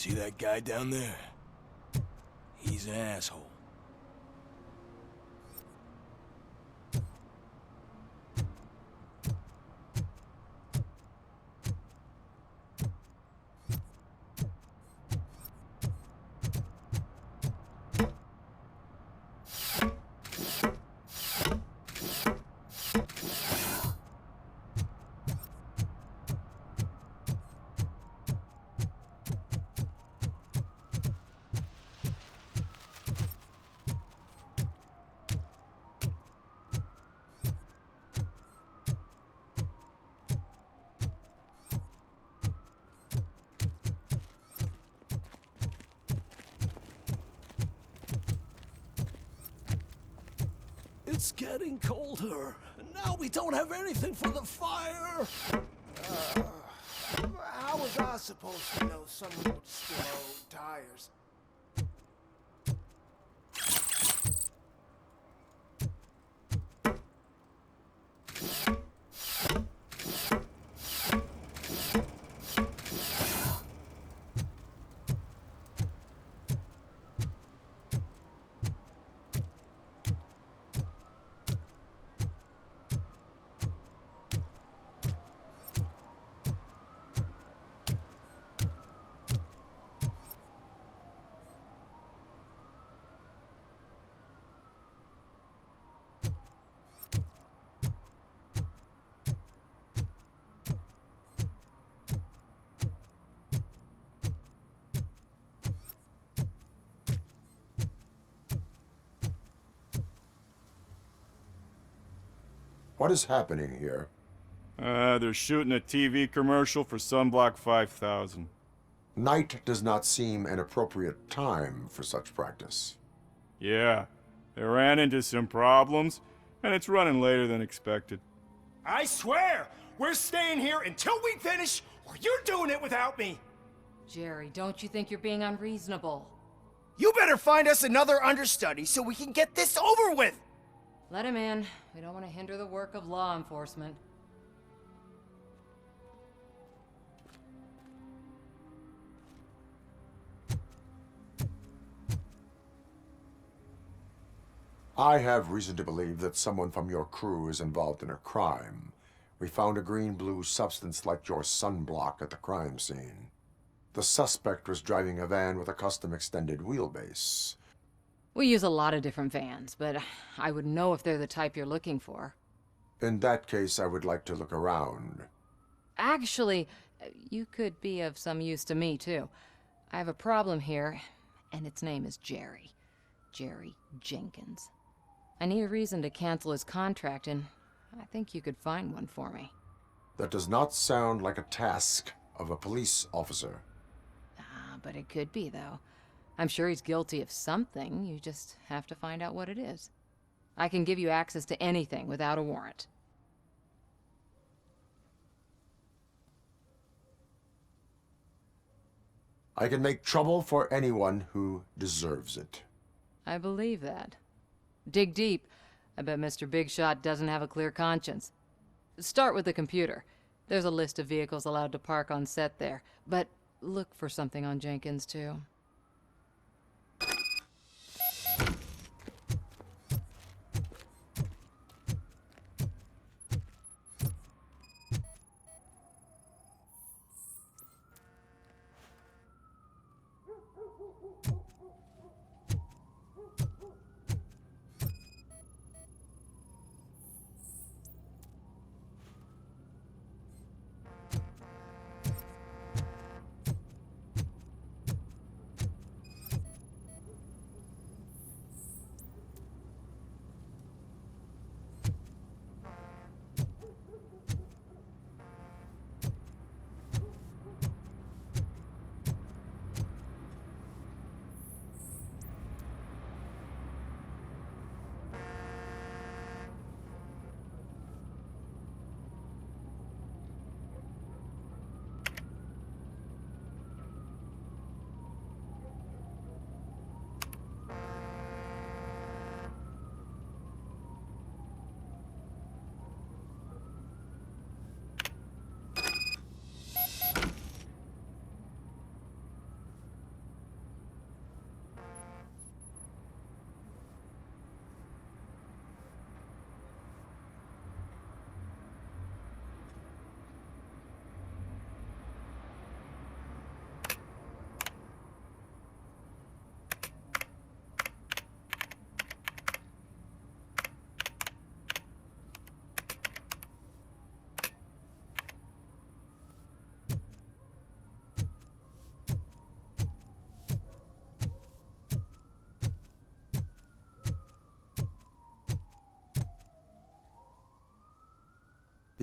See that guy down there? He's an asshole. It's getting colder, and now we don't have anything for the fire. How was I supposed to know someone would steal our old tires? What is happening here? They're shooting a TV commercial for Sunblock 5000. Night does not seem an appropriate time for such practice. Yeah, they ran into some problems, and it's running later than expected. I swear, we're staying here until we finish, or you're doing it without me. Jerry, don't you think you're being unreasonable? You better find us another understudy so we can get this over with. Let him in. We don't want to hinder the work of law enforcement. I have reason to believe that someone from your crew is involved in a crime. We found a green-blue substance like your sunblock at the crime scene. The suspect was driving a van with a custom extended wheelbase. We use a lot of different vans, but I would know if they're the type you're looking for. In that case, I would like to look around. Actually, you could be of some use to me, too. I have a problem here, and its name is Jerry. Jerry Jenkins. I need a reason to cancel his contract, and I think you could find one for me. That does not sound like a task of a police officer. But it could be, though. I'm sure he's guilty of something. You just have to find out what it is. I can give you access to anything without a warrant. I can make trouble for anyone who deserves it. I believe that. Dig deep. I bet Mr. Big Shot doesn't have a clear conscience. Start with the computer. There's a list of vehicles allowed to park on set there, but look for something on Jenkins, too.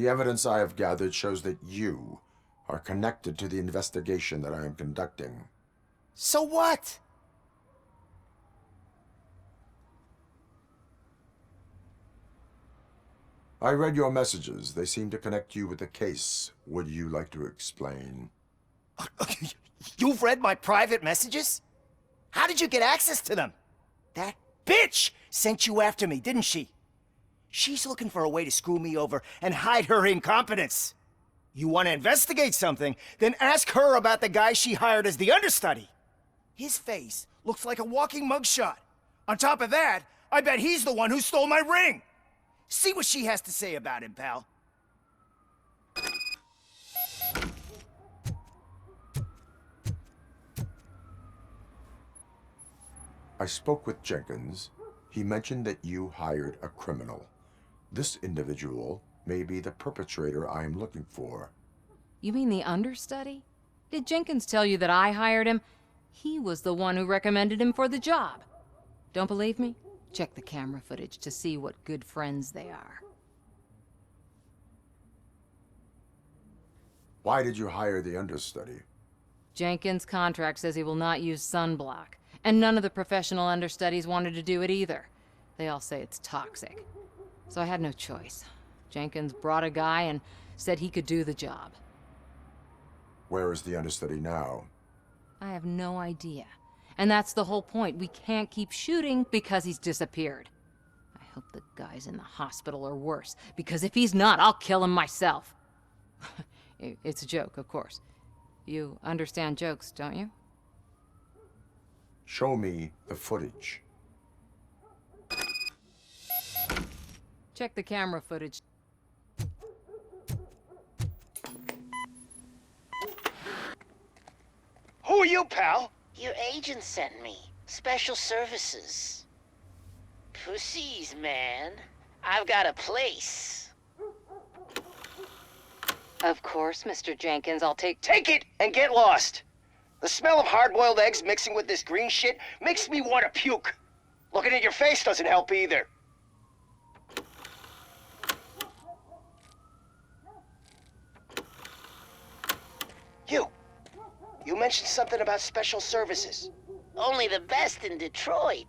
The evidence I have gathered shows that you are connected to the investigation that I am conducting. So what? I read your messages. They seem to connect you with the case. Would you like to explain? You've read my private messages? How did you get access to them? That bitch sent you after me, didn't she? She's looking for a way to screw me over and hide her incompetence. You want to investigate something, then ask her about the guy she hired as the understudy. His face looks like a walking mugshot. On top of that, I bet he's the one who stole my ring. See what she has to say about him, pal. I spoke with Jenkins. He mentioned that you hired a criminal. This individual may be the perpetrator I am looking for. You mean the understudy? Did Jenkins tell you that I hired him? He was the one who recommended him for the job. Don't believe me? Check the camera footage to see what good friends they are. Why did you hire the understudy? Jenkins' contract says he will not use sunblock, and none of the professional understudies wanted to do it either. They all say it's toxic. So I had no choice. Jenkins brought a guy and said he could do the job. Where is the understudy now? I have no idea. And that's the whole point. We can't keep shooting because he's disappeared. I hope the guy's in the hospital or worse, because if he's not, I'll kill him myself. It's a joke, of course. You understand jokes, don't you? Show me the footage. Check the camera footage. Who are you, pal? Your agent sent me. Special services. Pussies, man. I've got a place. Of course, Mr. Jenkins, I'll take... Take it and get lost. The smell of hard-boiled eggs mixing with this green shit makes me want to puke. Looking at your face doesn't help either. You mentioned something about special services. Only the best in Detroit.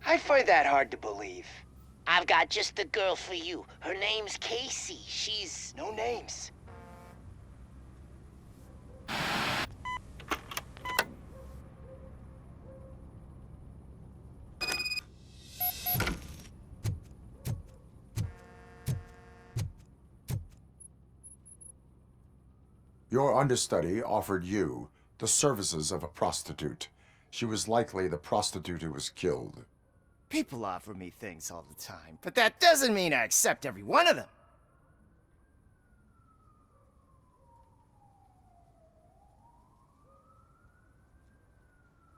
I find that hard to believe. I've got just the girl for you. Her name's Casey. She's... No names. Your understudy offered you the services of a prostitute. She was likely the prostitute who was killed. People offer me things all the time, but that doesn't mean I accept every one of them.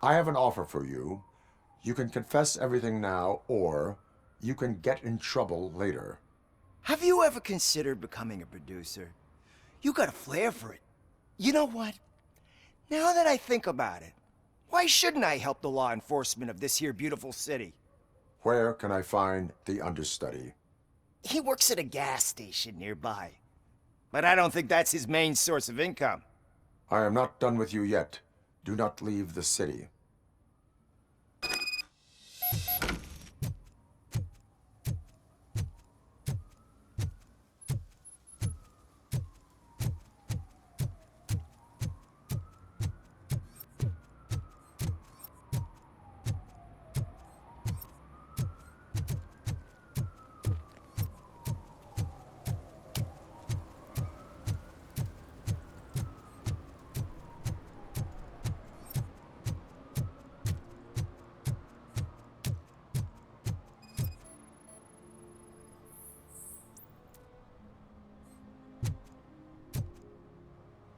I have an offer for you. You can confess everything now, or you can get in trouble later. Have you ever considered becoming a producer? You got a flair for it. You know what? Now that I think about it, why shouldn't I help the law enforcement of this here beautiful city? Where can I find the understudy? He works at a gas station nearby. But I don't think that's his main source of income. I am not done with you yet. Do not leave the city.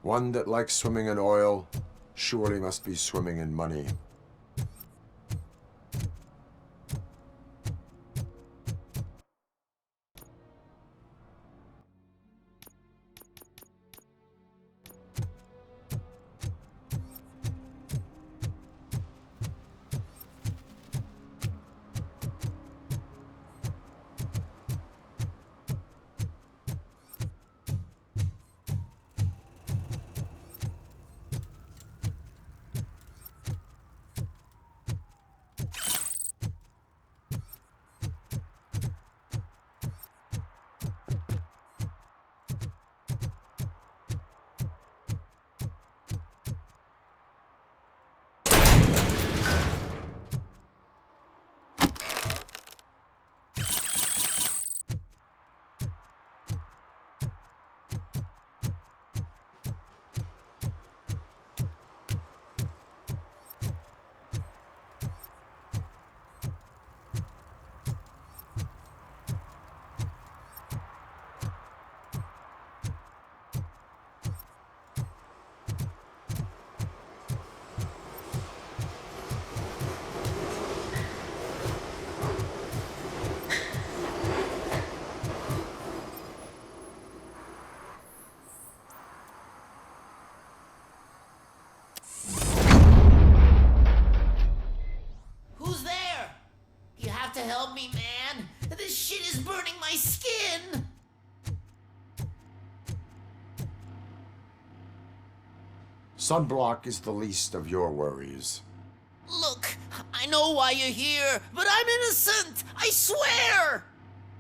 One that likes swimming in oil surely must be swimming in money. Sunblock is the least of your worries. Look, I know why you're here, but I'm innocent! I swear!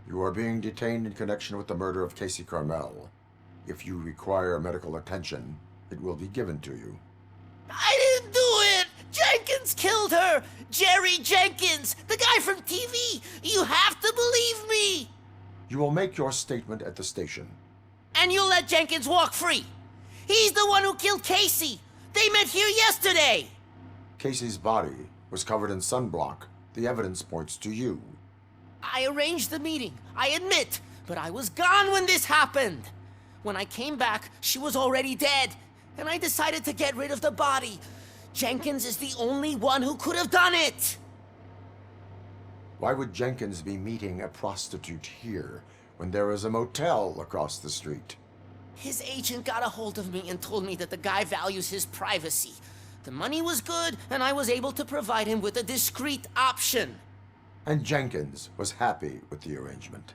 You are being detained in connection with the murder of Casey Carmel. If you require medical attention, it will be given to you. I didn't do it! Jenkins killed her! Jerry Jenkins! The guy from TV! You have to believe me! You will make your statement at the station. And you'll let Jenkins walk free! He's the one who killed Casey! They met here yesterday! Casey's body was covered in sunblock. The evidence points to you. I arranged the meeting, I admit, but I was gone when this happened. When I came back, she was already dead, and I decided to get rid of the body. Jenkins is the only one who could have done it! Why would Jenkins be meeting a prostitute here when there is a motel across the street? His agent got a hold of me and told me that the guy values his privacy. The money was good, and I was able to provide him with a discreet option. And Jenkins was happy with the arrangement.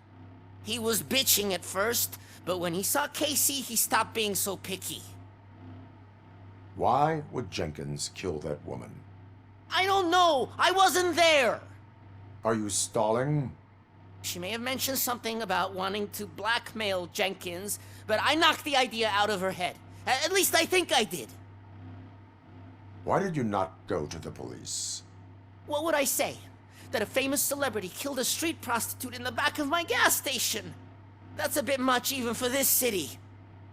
He was bitching at first, but when he saw Casey, he stopped being so picky. Why would Jenkins kill that woman? I don't know! I wasn't there! Are you stalling? She may have mentioned something about wanting to blackmail Jenkins, but I knocked the idea out of her head. At least I think I did. Why did you not go to the police? What would I say? That a famous celebrity killed a street prostitute in the back of my gas station? That's a bit much even for this city.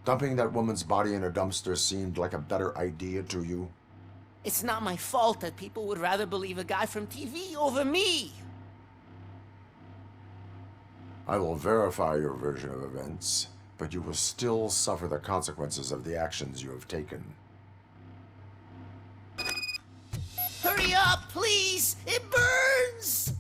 Dumping that woman's body in a dumpster seemed like a better idea to you? It's not my fault that people would rather believe a guy from TV over me. I will verify your version of events, but you will still suffer the consequences of the actions you have taken. Hurry up, please! It burns!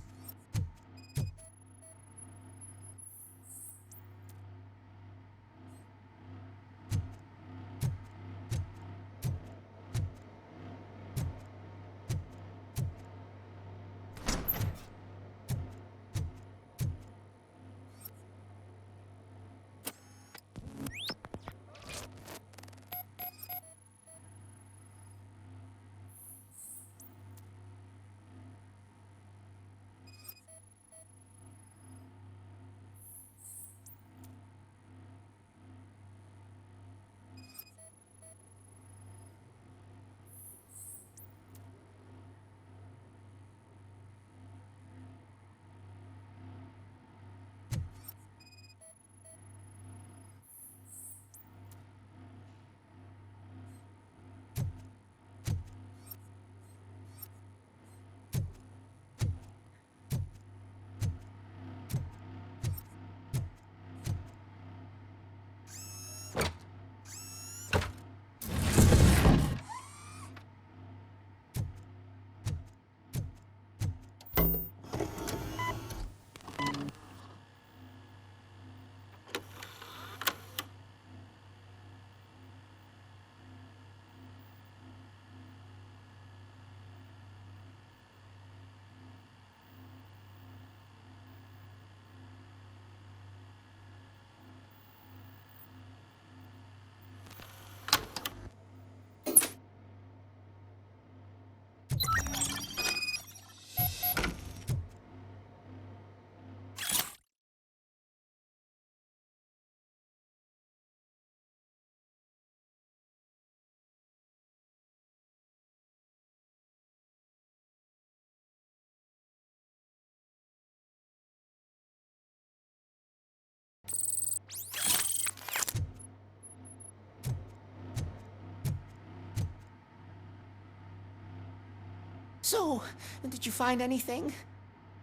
So, did you find anything?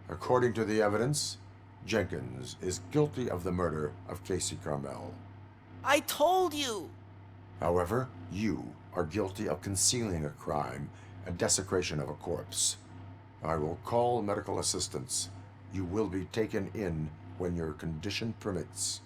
According to the evidence, Jenkins is guilty of the murder of Casey Carmel. I told you! However, you are guilty of concealing a crime and desecration of a corpse. I will call medical assistance. You will be taken in when your condition permits.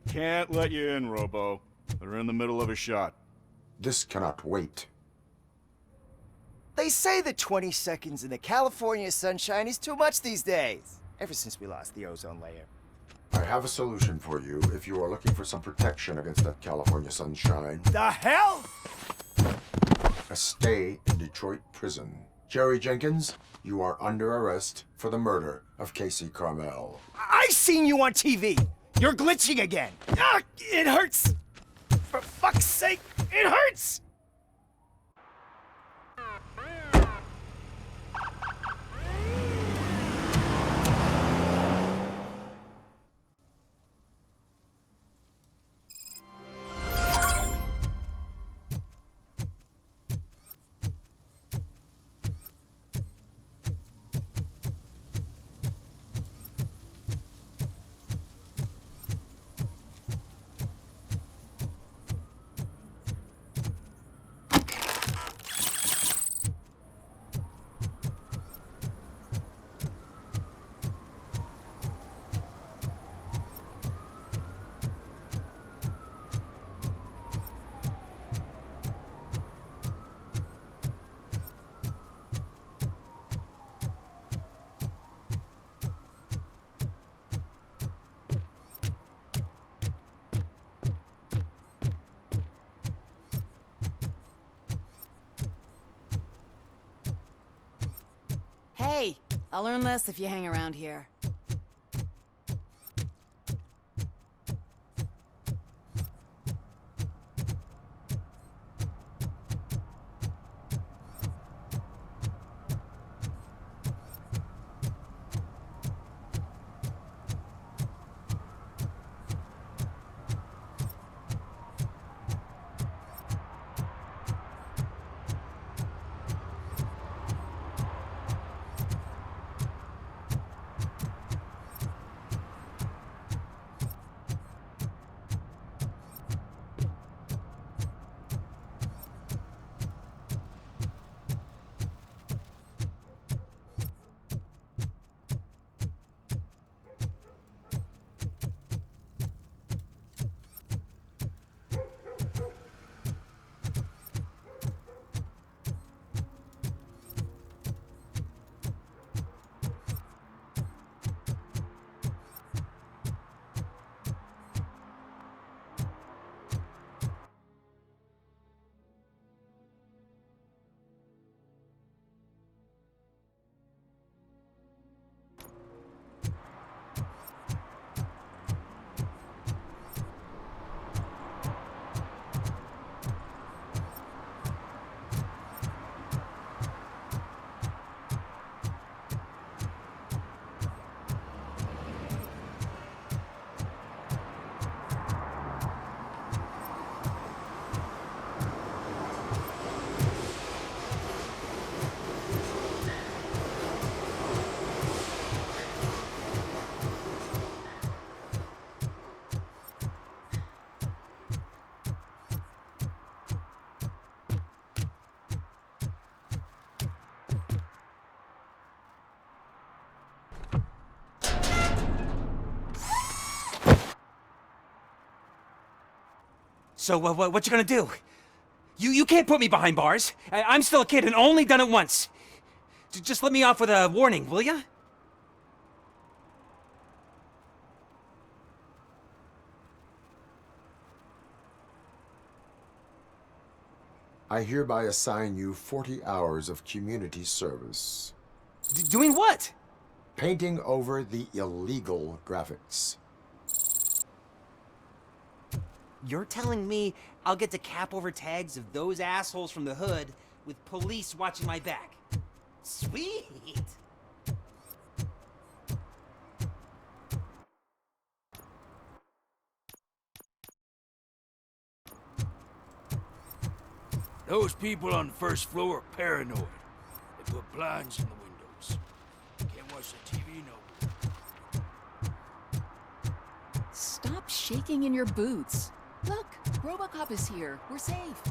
can't let you in, Robo. They're in the middle of a shot. This cannot wait. They say that 20 seconds in the California sunshine is too much these days. Ever since we lost the ozone layer. I have a solution for you if you are looking for some protection against that California sunshine. The hell? A stay in Detroit prison. Jerry Jenkins, you are under arrest for the murder of Casey Carmel. I seen you on TV. You're glitching again. Ah, it hurts. For fuck's sake, it hurts. Hey, I'll learn less if you hang around here. So, what you gonna do? You can't put me behind bars. I'm still a kid and only done it once. Just let me off with a warning, will ya? I hereby assign you 40 hours of community service. Doing what? Painting over the illegal graphics. You're telling me I'll get to cap over tags of those assholes from the hood with police watching my back? Sweet! Those people on the first floor are paranoid. They put blinds in the windows. Can't watch the TV no more. Stop shaking in your boots. Look, Robocop is here. We're safe.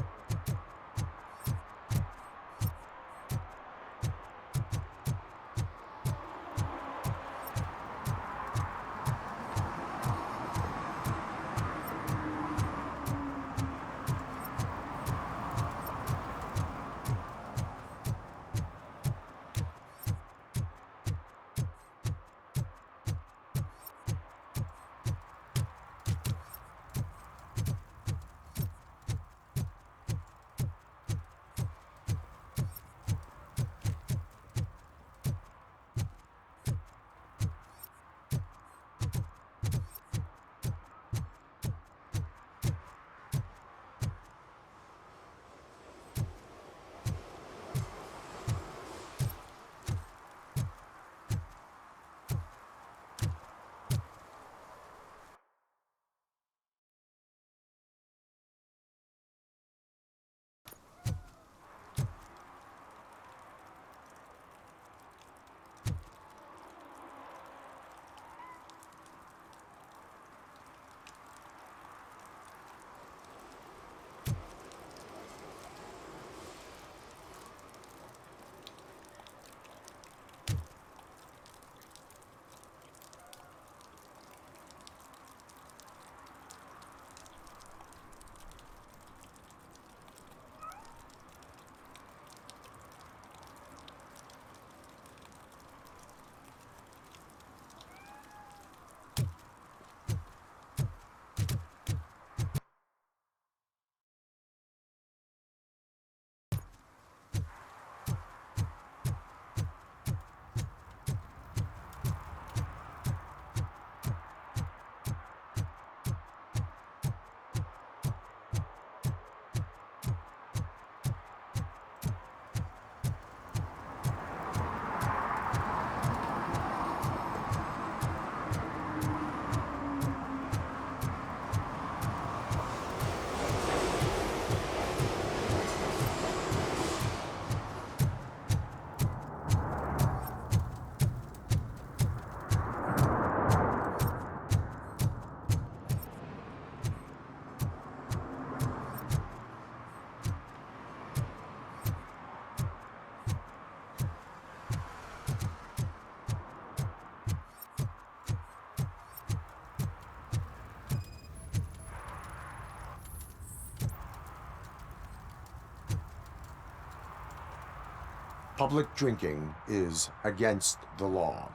Public drinking is against the law.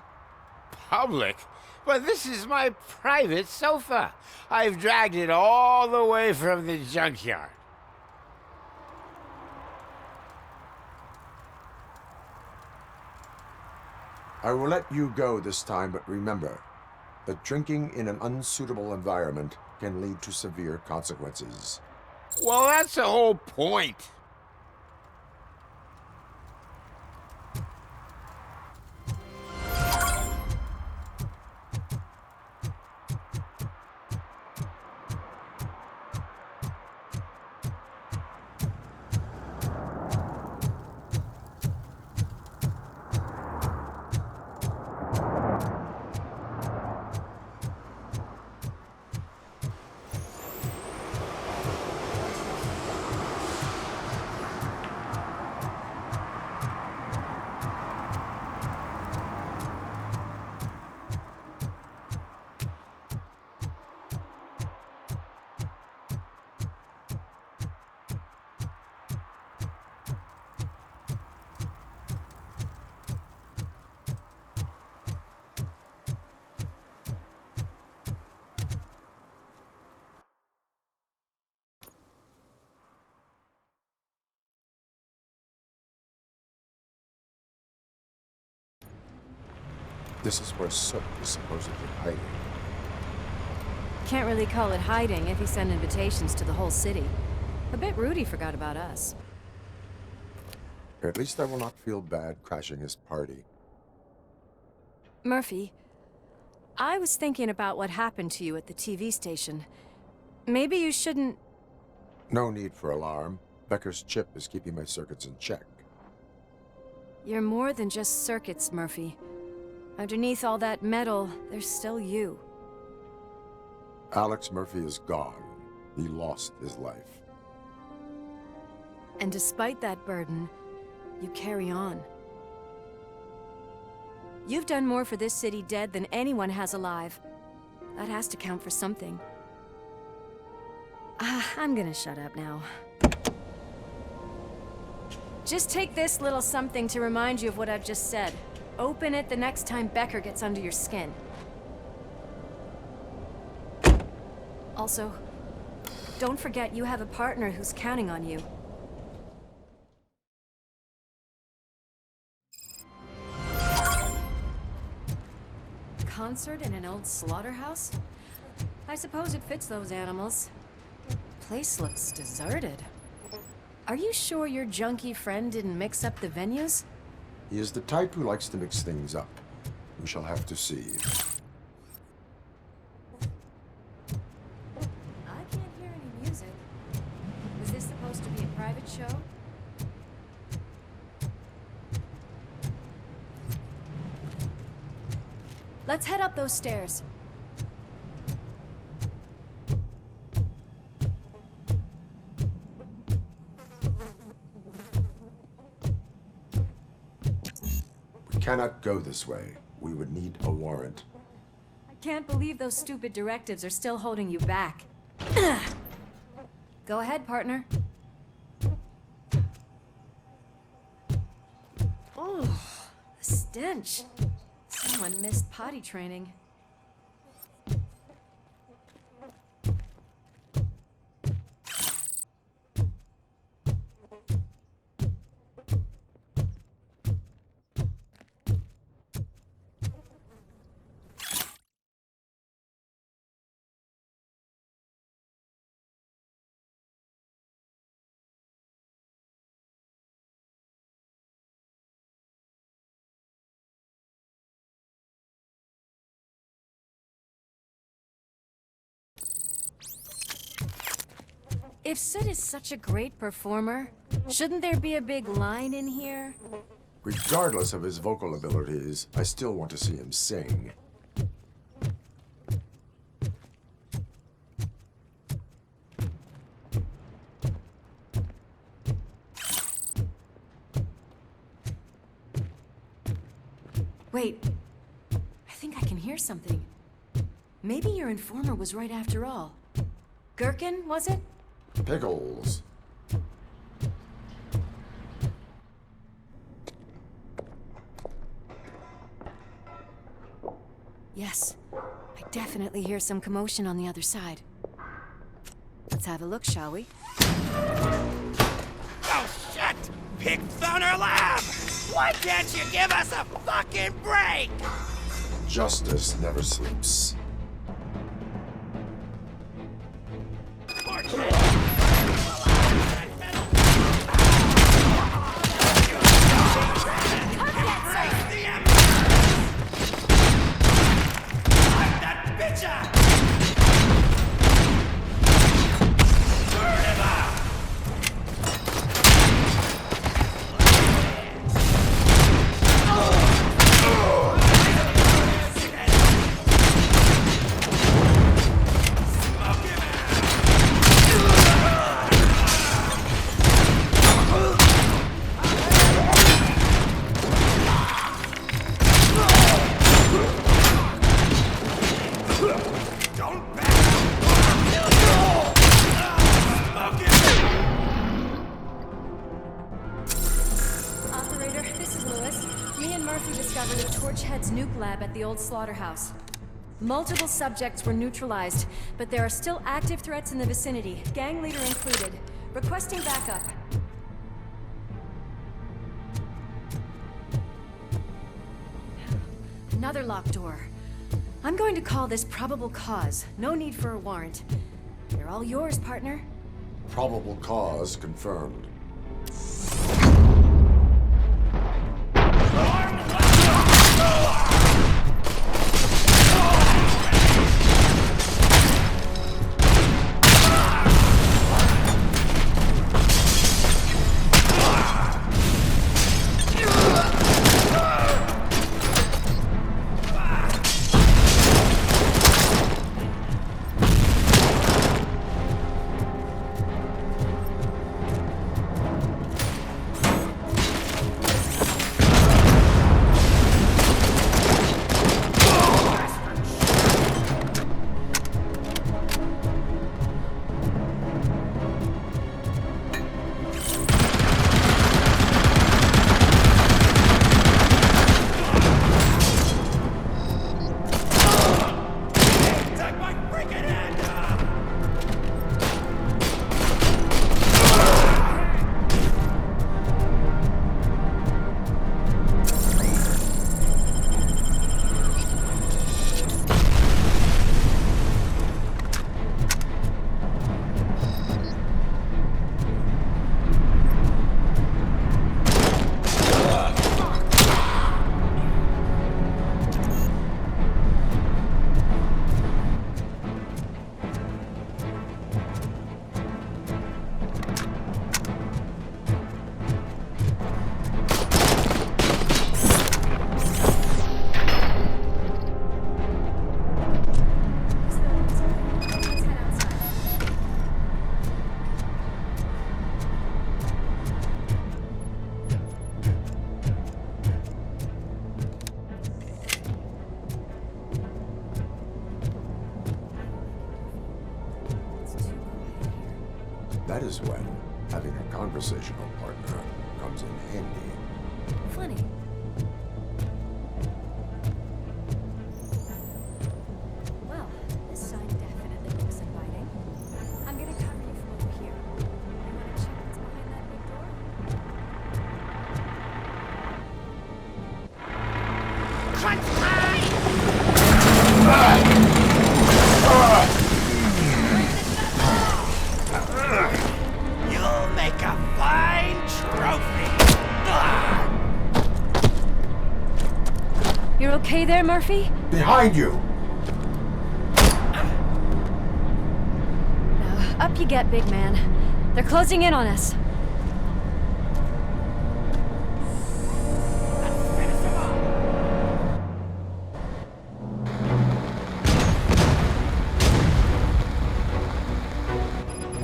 Public? But this is my private sofa. I've dragged it all the way from the junkyard. I will let you go this time, but remember that drinking in an unsuitable environment can lead to severe consequences. Well, that's the whole point. This is where Soap is supposedly hiding. Can't really call it hiding if he sent invitations to the whole city. A bit rude he forgot about us. At least I will not feel bad crashing his party. Murphy, I was thinking about what happened to you at the TV station. Maybe you shouldn't... No need for alarm. Becker's chip is keeping my circuits in check. You're more than just circuits, Murphy. Underneath all that metal, there's still you. Alex Murphy is gone. He lost his life. And despite that burden, you carry on. You've done more for this city dead than anyone has alive. That has to count for something. I'm gonna shut up now. Just take this little something to remind you of what I've just said. Open it the next time Becker gets under your skin. Also, don't forget you have a partner who's counting on you. Concert in an old slaughterhouse? I suppose it fits those animals. Place looks deserted. Are you sure your junkie friend didn't mix up the venues? He is the type who likes to mix things up. We shall have to see. I can't hear any music. Was this supposed to be a private show? Let's head up those stairs. We cannot go this way. We would need a warrant. I can't believe those stupid directives are still holding you back. Go ahead, partner. Oh, the stench. Someone missed potty training. If Sid is such a great performer, shouldn't there be a big line in here? Regardless of his vocal abilities, I still want to see him sing. Wait, I think I can hear something. Maybe your informer was right after all. Gherkin, was it? Pickles. Yes. I definitely hear some commotion on the other side. Let's have a look, shall we? Oh, shit! Pig Thunder Lab! Why can't you give us a fucking break? Justice never sleeps. Nuke lab at the old slaughterhouse. Multiple subjects were neutralized, but there are still active threats in the vicinity, gang leader included. Requesting backup. Another locked door. I'm going to call this probable cause. No need for a warrant. They're all yours, partner. Probable cause confirmed. That is when having a conversational partner comes in handy. Funny. Well, this sign definitely looks inviting. I'm gonna cover you from over here. You wanna check what's behind that big door? You'll make a fine trophy. You're okay there, Murphy? Behind you! Now, up you get, big man. They're closing in on us.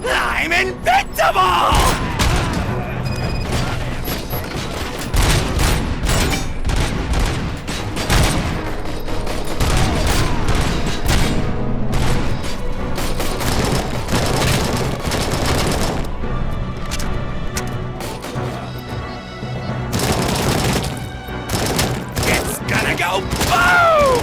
I'm invincible! It's gonna go boom!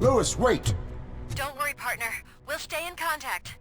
Lewis, wait! Don't worry, partner. We'll stay in contact.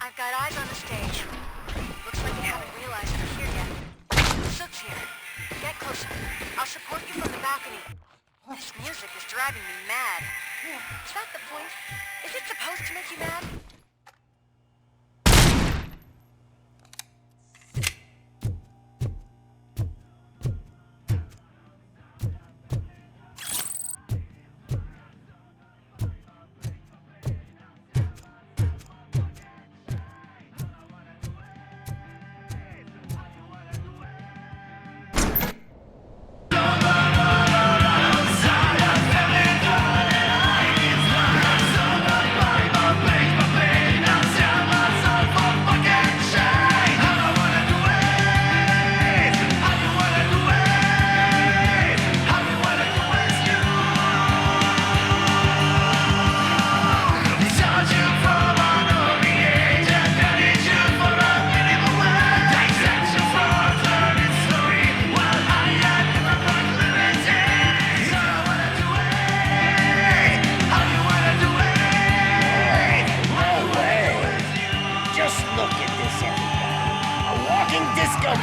I've got eyes on the stage. Looks like you haven't realized we're here yet. Sook's here. Get closer. I'll support you from the balcony. This music is driving me mad. Is that the point? Is it supposed to make you mad?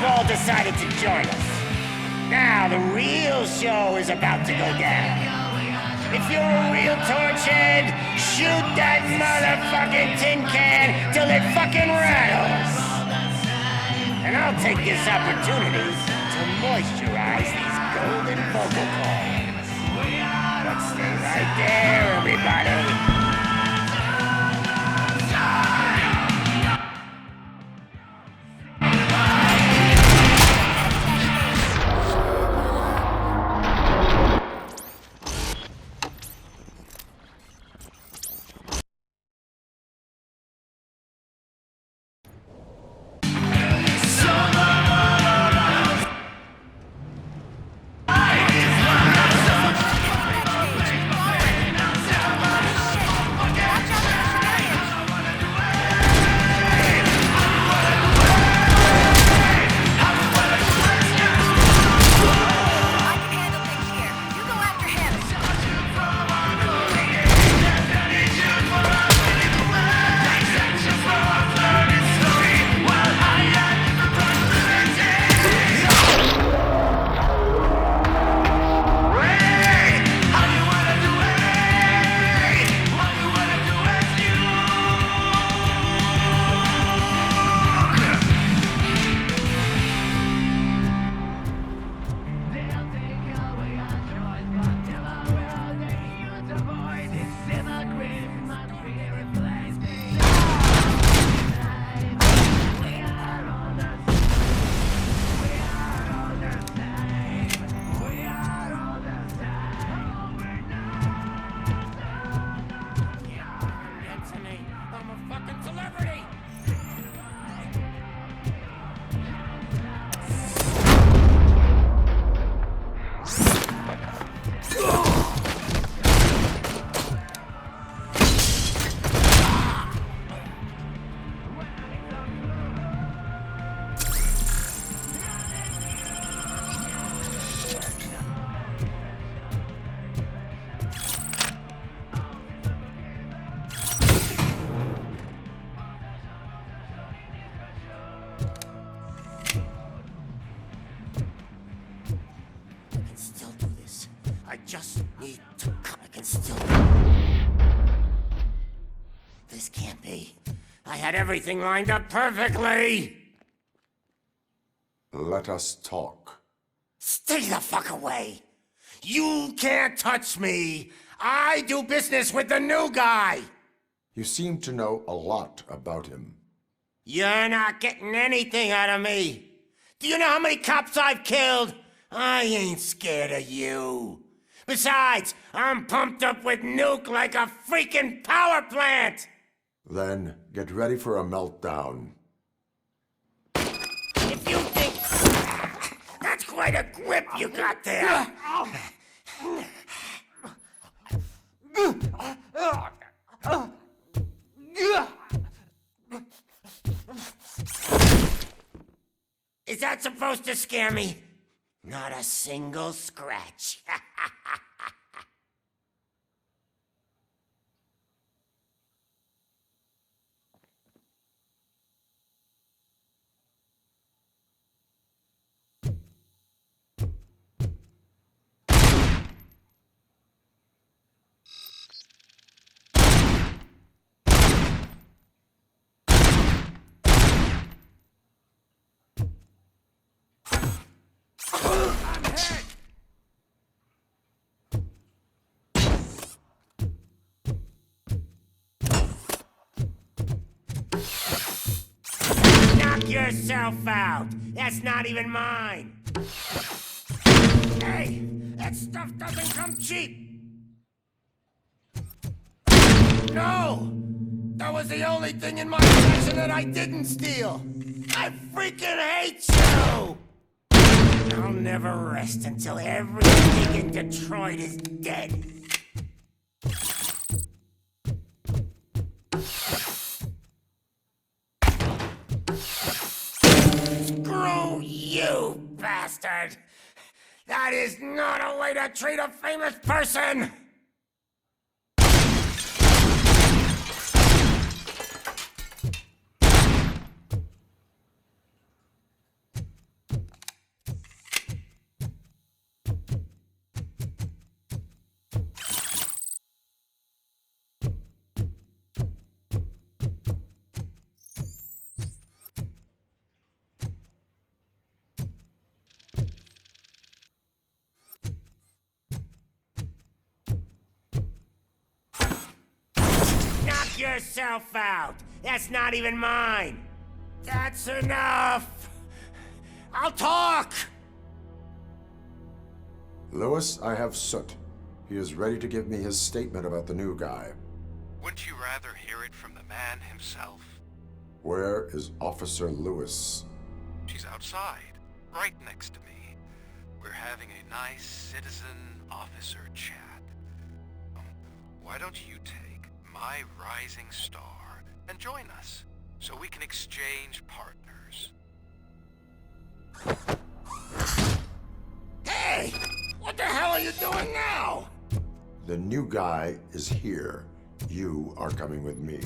Ball decided to join us. Now the real show is about to go down. If you're a real torch head, shoot that motherfucking tin can till it fucking rattles. And I'll take this opportunity to moisturize these golden vocal cords. But stay right there, everybody. I just need to... I can still... This can't be. I had everything lined up perfectly! Let us talk. Stay the fuck away! You can't touch me! I do business with the new guy! You seem to know a lot about him. You're not getting anything out of me! Do you know how many cops I've killed? I ain't scared of you. Besides, I'm pumped up with nuke like a freaking power plant! Then get ready for a meltdown. If you think... That's quite a grip you got there! Is that supposed to scare me? Not a single scratch. Knock yourself out. That's not even mine. Hey, that stuff doesn't come cheap. No! That was the only thing in my collection that I didn't steal. I freaking hate you! I'll never rest until every pig in Detroit is dead. Screw you, bastard! That is not a way to treat a famous person! Knock yourself out. That's not even mine. That's enough. I'll talk. Lewis, I have Soot. He is ready to give me his statement about the new guy. Wouldn't you rather hear it from the man himself? Where is Officer Lewis? She's outside, right next to me. We're having a nice citizen-officer chat. Why don't you take my rising star and join us, so we can exchange partners? Hey! What the hell are you doing now? The new guy is here. You are coming with me.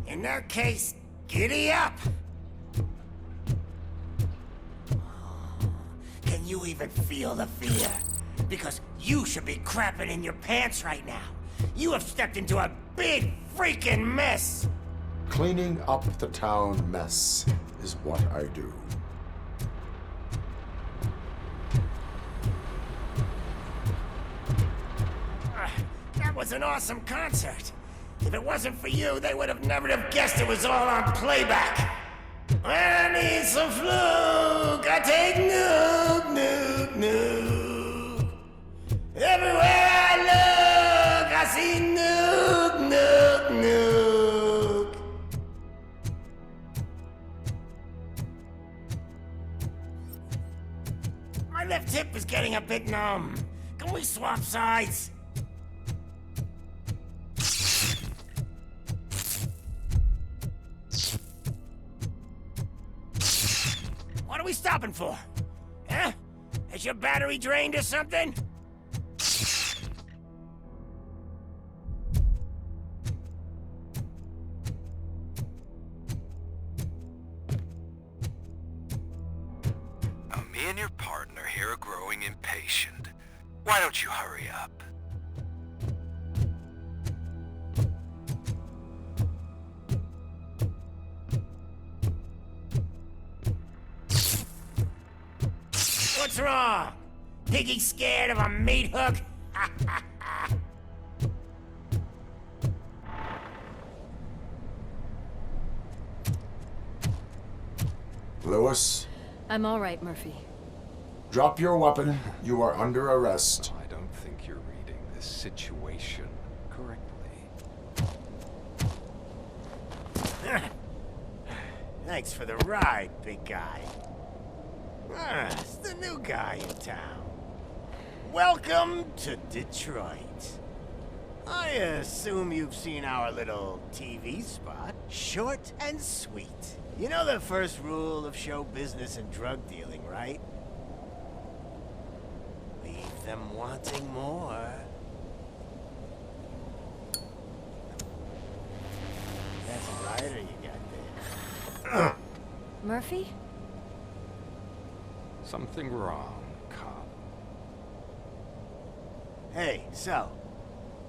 In that case, giddy up! Can you even feel the fear? Because you should be crapping in your pants right now. You have stepped into a big freaking mess! Cleaning up the town mess is what I do. That was an awesome concert. If it wasn't for you, they would have never have guessed it was all on playback. I need some fluke. I take nuke, nuke, nuke. Everywhere I look, I see nuke, nuke, nuke. My left hip is getting a bit numb. Can we swap sides? What are we stopping for? Huh? Is your battery drained or something? Now, me and your partner here are growing impatient. Why don't you hurry up? What's wrong? Piggy scared of a meat hook? Lewis, I'm all right, Murphy. drop your weapon. You are under arrest. I don't think you're reading this situation correctly. Thanks for the ride, big guy. It's the new guy in town. Welcome to Detroit. I assume you've seen our little TV spot. Short and sweet. You know the first rule of show business and drug dealing, right? Leave them wanting more. That's a lighter you got there. Murphy? Something wrong, cop. Hey, so,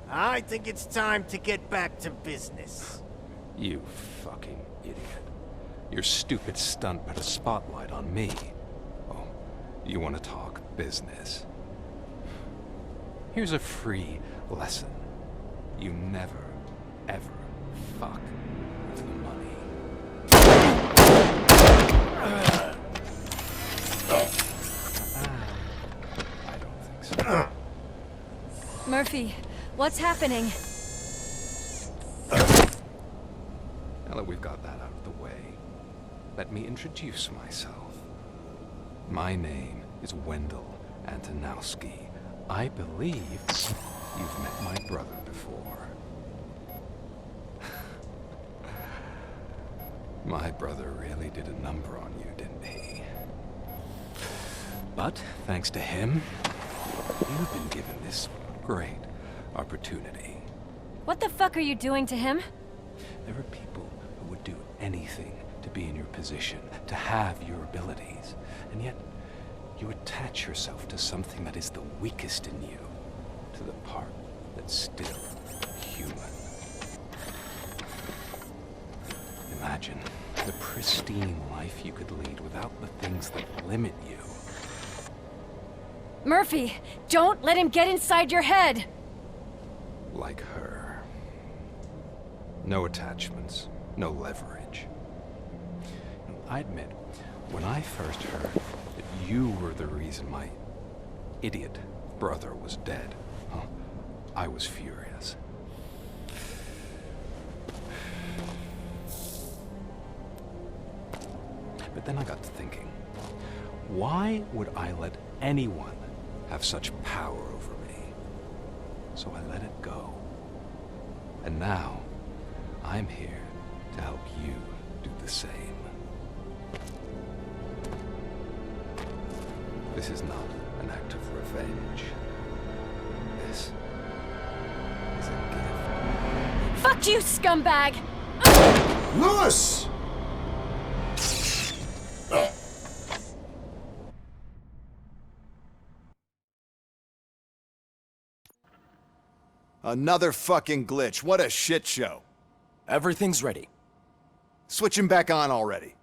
I think it's time to get back to business. You fucking idiot. Your stupid stunt put a spotlight on me. Oh, you want to talk business? Here's a free lesson. You never, ever fuck with the money. I don't think so. Murphy, what's happening? Now that we've got that out of the way, let me introduce myself. My name is Wendell Antonowski. I believe you've met my brother before. My brother really did a number on you, didn't he? But thanks to him, you've been given this great opportunity. What the fuck are you doing to him? There are people who would do anything to be in your position, to have your abilities, and yet you attach yourself to something that is the weakest in you, to the part that's still human. Imagine the pristine life you could lead without the things that limit you. Murphy, don't let him get inside your head! Like her. No attachments, no leverage. I admit, when I first heard that you were the reason my idiot brother was dead, I was furious. But then I got to thinking, why would I let anyone have such power over me? So I let it go. And now, I'm here to help you do the same. This is not an act of revenge. This is a gift. Fuck you, scumbag! Lewis! Another fucking glitch. What a shit show. Everything's ready. Switch him back on already.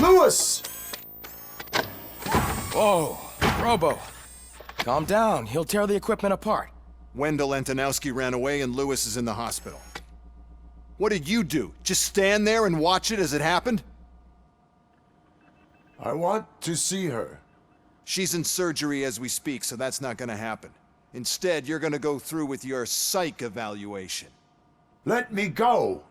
Lewis! Whoa, Robo. Calm down. He'll tear the equipment apart. Wendell Antonowski ran away and Lewis is in the hospital. What did you do? Just stand there and watch it as it happened? I want to see her. She's in surgery as we speak, so that's not gonna happen. Instead, you're gonna go through with your psych evaluation. Let me go!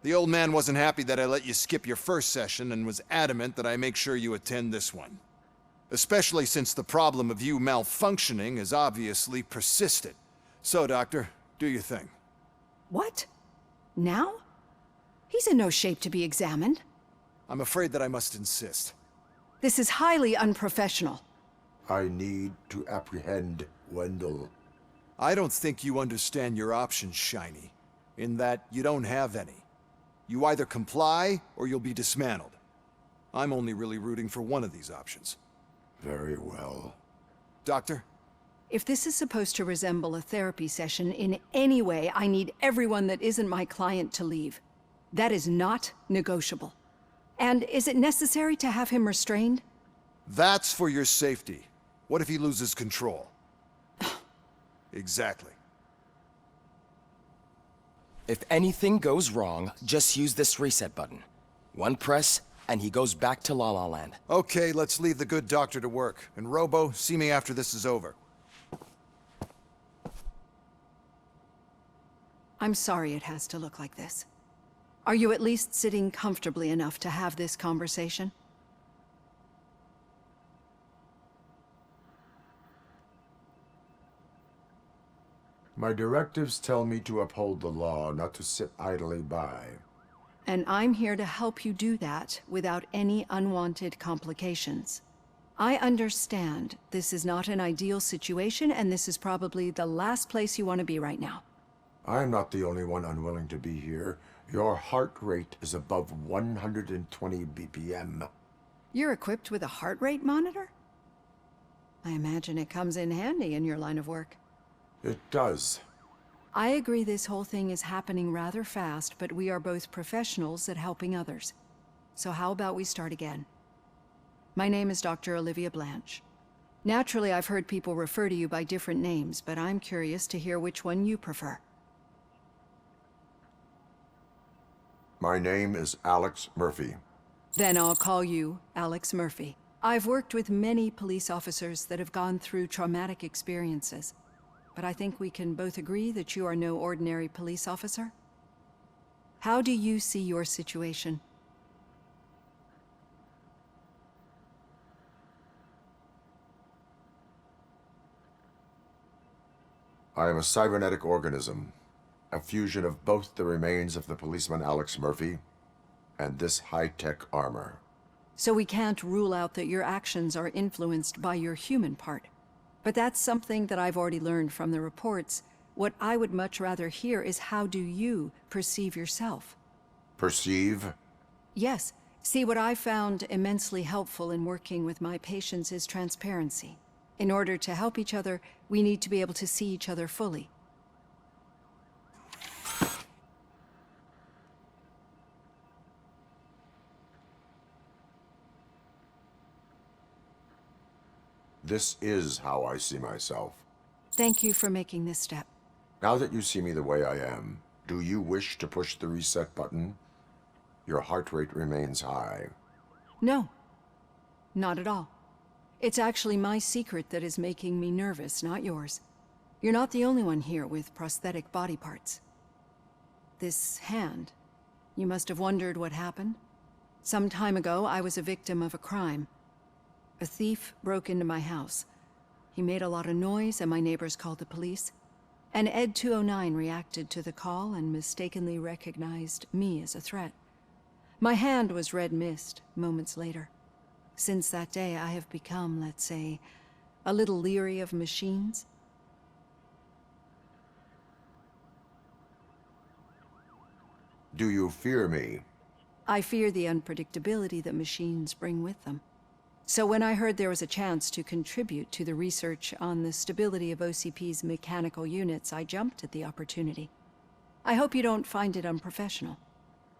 The old man wasn't happy that I let you skip your first session and was adamant that I make sure you attend this one. Especially since the problem of you malfunctioning has obviously persisted. So, Doctor, do your thing. What? Now? He's in no shape to be examined. I'm afraid that I must insist. This is highly unprofessional. I need to apprehend Wendell. I don't think you understand your options, Shiny. In that you don't have any. You either comply, or you'll be dismantled. I'm only really rooting for one of these options. Very well. Doctor? If this is supposed to resemble a therapy session in any way, I need everyone that isn't my client to leave. That is not negotiable. And is it necessary to have him restrained? That's for your safety. What if he loses control? Exactly. If anything goes wrong, just use this reset button. One press, and he goes back to La La Land. Okay, let's leave the good doctor to work. And Robo, see me after this is over. I'm sorry it has to look like this. Are you at least sitting comfortably enough to have this conversation? My directives tell me to uphold the law, not to sit idly by. And I'm here to help you do that without any unwanted complications. I understand this is not an ideal situation, and this is probably the last place you want to be right now. I'm not the only one unwilling to be here. Your heart rate is above 120 BPM. You're equipped with a heart rate monitor? I imagine it comes in handy in your line of work. It does. I agree this whole thing is happening rather fast, but we are both professionals at helping others. So how about we start again? My name is Dr. Olivia Blanche. Naturally, I've heard people refer to you by different names, but I'm curious to hear which one you prefer. My name is Alex Murphy. Then I'll call you Alex Murphy. I've worked with many police officers that have gone through traumatic experiences, but I think we can both agree that you are no ordinary police officer. How do you see your situation? I am a cybernetic organism, a fusion of both the remains of the policeman Alex Murphy and this high-tech armor. So we can't rule out that your actions are influenced by your human part. But that's something that I've already learned from the reports. What I would much rather hear is how do you perceive yourself? Perceive? Yes. See, what I found immensely helpful in working with my patients is transparency. In order to help each other, we need to be able to see each other fully. This is how I see myself. Thank you for making this step. Now that you see me the way I am, do you wish to push the reset button? Your heart rate remains high. No, not at all. It's actually my secret that is making me nervous, not yours. You're not the only one here with prosthetic body parts. This hand, you must have wondered what happened. Some time ago, I was a victim of a crime. A thief broke into my house. He made a lot of noise and my neighbors called the police. And Ed 209 reacted to the call and mistakenly recognized me as a threat. My hand was red mist moments later. Since that day, I have become, let's say, a little leery of machines. Do you fear me? I fear the unpredictability that machines bring with them. So when I heard there was a chance to contribute to the research on the stability of OCP's mechanical units, I jumped at the opportunity. I hope you don't find it unprofessional.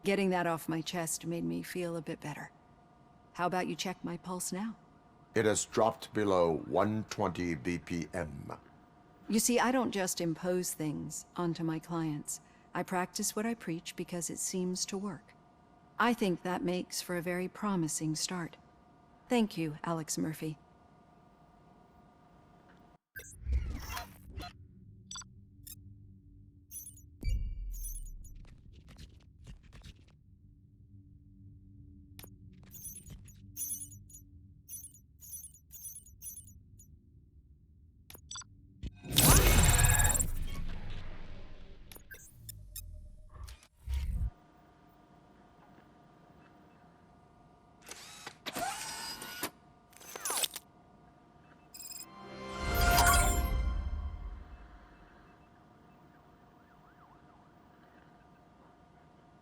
Getting that off my chest made me feel a bit better. How about you check my pulse now? It has dropped below 120 BPM. You see, I don't just impose things onto my clients. I practice what I preach because it seems to work. I think that makes for a very promising start. Thank you, Alex Murphy.